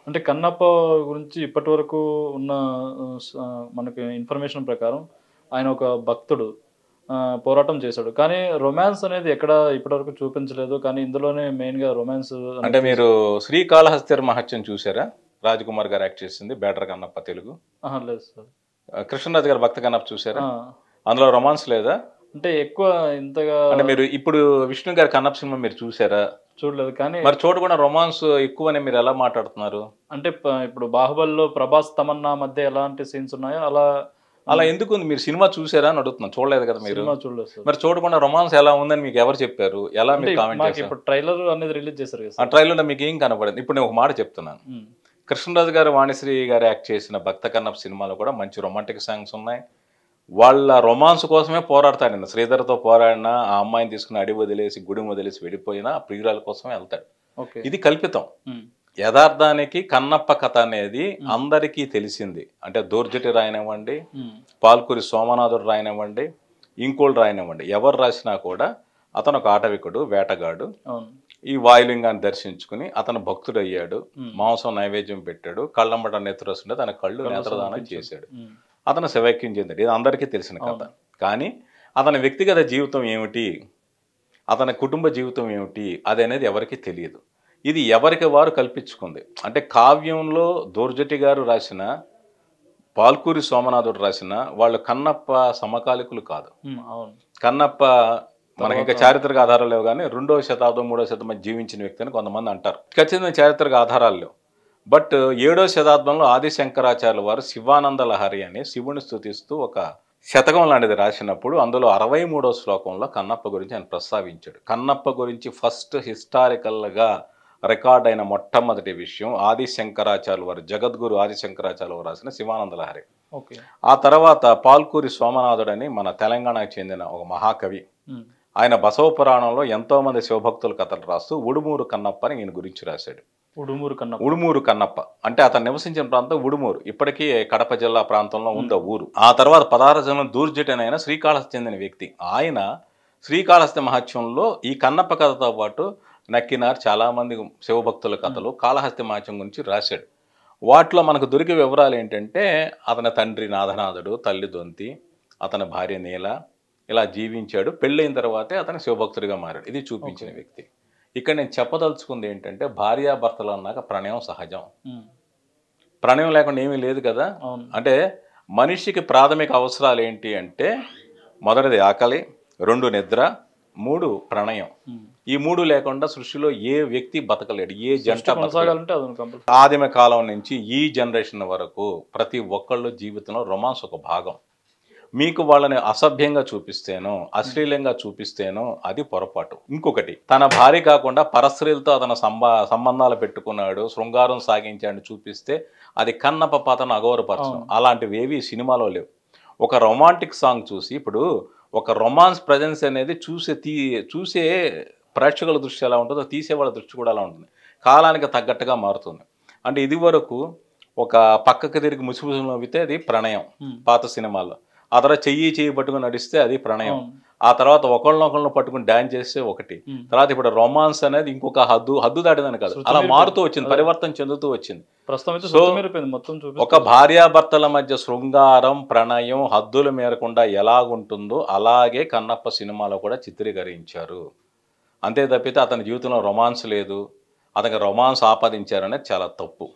అంటే కన్నప్ప గురించి ఇప్పటివరకు ఉన్న మనకి ఇన్ఫర్మేషన్ ప్రకారం ఆయన ఒక భక్తుడు. పోరాటం చేశాడు. కానీ రొమాన్స్ అనేది ఎక్కడ ఇప్పటివరకు చూపించలేదు. కానీ ఇందులోనే మెయిన్‌గా రొమాన్స్ అంటే అనేది మీరు 'శ్రీకాళహస్తి మహత్యం' చూసారా? రాజ్‌కుమార్ గారు యాక్ట్ చేసింది. బేటర్ కన్నప్ప తెలుగు. అహా! లేదు సార్. కృష్ణరాజు గారి 'భక్త కన్నప్ప' చూసారా? ఆ! అందులో రొమాన్స్ లేదా? అంటే ఎక్కువ ఇంతగా అంటే మీరు ఇప్పుడు 'విష్ణు' గారి 'కన్నప్ప' సినిమా మీరు చూసారా? చూడలేదు. కానీ మరి చూడకుండా రొమాన్స్ ఎక్కువని మీరు ఎలా మాట్లాడుతున్నారు? అంటే ఇప్పుడు 'బాహుబలిలో' 'ప్రభాస్ తమన్నా' మధ్య ఎలాంటి సీన్స్ ఉన్నాయో అలా అలా హ్మ్. ఎందుకుంది? మీరు సినిమా చూసారా అని అడుగుతున్నాను. చూడలేదు కదా మీరు. సినిమా చూడలేదు సార్. మరి చూడకుండా రొమాన్స్ ఎలా ఉందని మీకు ఎవరు చెప్పారు? ఎలా అంటే మీరు కామెంట్ చేశారు? మాకిప్పుడు ట్రైలర్ అనేది రిలీజ్ చేశారు కదా ఆ సార్. ట్రైలర్‌లో మీకేం కనపడింది? ఇప్పుడు నేను ఒక మాట చెప్తున్నాను. హ్మ్. కృష్ణరాజు గారు, వాణిశ్రీ గారు యాక్ట్ చేసిన 'భక్త కన్నప్ప' సినిమాలో కూడా మంచి రొమాంటిక్ సాంగ్స్ ఉన్నాయి. వాళ్ళ రొమాన్స్ కోసమే పోరాడతాడండి. శ్రీధర్‌తో పోరాడినా, ఆ అమ్మాయిని తీసుకొని అడవి వదిలేసి, గుడిని వదిలేసి వెళ్ళిపోయినా ఆ ప్రియురాల కోసమే ఎళ్తాడు. ఓకే. ఇది కల్పితం. హ్మ్. యదార్థానికి కన్నప్ప కథ అనేది హ్మ్. అందరికీ తెలిసింది. అంటే దూర్జటి రాయనివ్వండి, హ్మ్. పాల్కురి సోమనాథుడు రాయనివ్వండి, ఇంకోళ్ళు రాయనివ్వండి. ఎవరు రాసినా కూడా అతను ఒక ఆటవికుడు, వేటగాడు. అవును. ఈ వాయులింగాన్ని దర్శించుకుని అతను భక్తుడయ్యాడు. హ్మ్. మాంసం నైవేద్యం పెట్టాడు. కళ్ళమ్మట నెత్తురొస్తుంటే తన కళ్ళు కళ్ళు నేత్రదానం సమర్పించాడు. చేశాడు. హ్మ్. అతను శివైక్యం చెందాడు. ఇది అందరికీ తెలిసిన కథ. అవును. కానీ అతని వ్యక్తిగత జీవితం ఏమిటి? అతని కుటుంబ జీవితం ఏమిటి? అదనేది ఎవరికీ తెలియదు. ఇది ఎవరికి వారు కల్పించుకుంది. అంటే కావ్యంలో దూర్జటి గారు రాసిన, పాల్కురి సోమనాథుడు రాసిన వాళ్ళు కన్నప్ప సమకాలికులు కాదు. హ్మ్. అవును. కన్నప్ప మనకింకా తర్వాత చారిత్రక ఆధారాలు లేవు గానీ, 2వ శతాబ్దం, 3వ శతాబ్దం మధ్య జీవించిన వ్యక్తి అని కొంతమంది అంటారు. ఖచ్చితమైన చారిత్రక ఆధారాలు లేవు. బట్ 7వ శతాబ్దంలో ఆది శంకరాచార్యుల వారు శివానంద లహరి అని శివుని స్తుతిస్తూ ఒక శతకం లాంటిది రాసినప్పుడు అందులో 63వ శ్లోకంలో కన్నప్ప గురించి ఆయన ప్రస్తావించాడు. కన్నప్ప గురించి ఫస్ట్ హిస్టారికల్‌గా రికార్డ్ అయిన మొట్టమొదటి విషయం ఆది శంకరాచార్యుల వారు, జగద్గురు ఆది శంకరాచార్యుల వారు రాసిన శివానంద లహరి. ఓకే. ఆ తర్వాత పాల్కూరి సోమనాథుడని మన తెలంగాణకు చెందిన ఒక మహాకవి. హ్మ్. ఆయన బసవ పురాణంలో ఎంతోమంది శివభక్తుల కథలు రాస్తూ ఉడుమూరు కన్నప్ప అని ఈయన గురించి రాశాడు. ఉడుమూరు కన్నప్ప. ఉడుమూరు కన్నప్ప అంటే అతను నివసించిన ప్రాంతం ఉడుమూరు. ఇప్పటికీ కడప జిల్లా ప్రాంతంలో ఉంది హ్మ్. ఆ ఊరు. ఆ తర్వాత 16 జనం దూర్జటనైన శ్రీకాళహస్తి చెందిన వ్యక్తి. ఆయన శ్రీకాళహస్తి మహత్యంలో ఈ కన్నప్ప కథతో పాటు నక్కినార్ చాలామంది శివభక్తుల హ్మ్. కథలు కాళహస్తి మహత్యం గురించి రాశాడు. వాటిలో మనకు దొరికే వివరాలు ఏంటంటే అతని తండ్రి నాథనాథుడు, తల్లి దొంతి, అతని భార్య నీల ఇలా జీవించాడు. పెళ్ళైన తర్వాతే అతను శివభక్తుడిగా మారాడు. ఇది చూపించిన ఓకే. వ్యక్తి. ఇక్కడ నేను చెప్పదలుచుకుంది ఏంటంటే భార్యాభర్తలు అన్నాక ప్రణయం సహజం. హ్మ్. ప్రణయం లేకుండా ఏమీ లేదు కదా! అవును. అంటే మనిషికి ప్రాథమిక అవసరాలు ఏంటి అంటే మొదటిది ఆకలి, 2 నిద్ర, 3 ప్రణయం. హ్మ్. ఈ 3 లేకుండా సృష్టిలో ఏ వ్యక్తి బతకలేడు. ఏ జంట సృష్టి బతకలేదు. కొనసాగాలంటే అదొక కంపల్సరీ. ఆదిమ కాలం నుంచి ఈ జనరేషన్ వరకు ప్రతి ఒక్కళ్ళు జీవితంలో రొమాన్స్ ఒక భాగం. మీకు వాళ్ళని అసభ్యంగా చూపిస్తేనో, హ్మ్. అశ్లీలంగా చూపిస్తేనో అది పొరపాటు. ఇంకొకటి తన భార్య కాకుండా పరస్త్రీలతో అతను సంబంధాలు పెట్టుకున్నాడు, శృంగారం సాగించాడని చూపిస్తే అది కన్నప్ప పాత్రను అగౌరవపరచడం. అవును. అలాంటివేవి సినిమాలో లేవు. ఒక రొమాంటిక్ సాంగ్ చూసి ఇప్పుడు ఒక రొమాన్స్ ప్రెజెన్స్ అనేది చూసే ప్రేక్షకుల దృష్టి ఎలా ఉంటుందో తీసేవాళ్ళ దృష్టి కూడా అలా ఉంటుంది. కాలానికి తగ్గట్టుగా మారుతుంది. అంటే ఇదివరకు ఒక పక్కకి తిరిగి ముసిముసి నవ్వితే అది ప్రణయం హ్మ్. పాత సినిమాల్లో. ఆ తర్వాత చెయ్యి పట్టుకొని నడిస్తే అది ప్రణయం. అవును. ఆ తర్వాత ఒకళ్ళనొకళ్ళని పట్టుకొని డాన్స్ చేస్తే ఒకటి. హ్మ్. తర్వాత ఇప్పుడు రొమాన్స్ అనేది ఇంకొక హద్దు దాటిందని కాదు. శృతి అలా మీరిపోయింది. మారుతూ వచ్చింది. అదే. పరివర్తన చెందుతూ వచ్చింది. ప్రస్తుతం అయితే సో, శృతి మీరిపోయింది. మొత్తం ఒక చూపిస్తూ భార్యాభర్తల మధ్య శృంగారం, ప్రణయం హద్దులు మీరకుండా ఎలాగుంటుందో అలాగే కన్నప్ప సినిమాలో కూడా చిత్రీకరించారు. అంతే తప్పితే అతని జీవితంలో రొమాన్స్ లేదు. అతనికి రొమాన్స్ ఆపాదించారనేది చాలా తప్పు.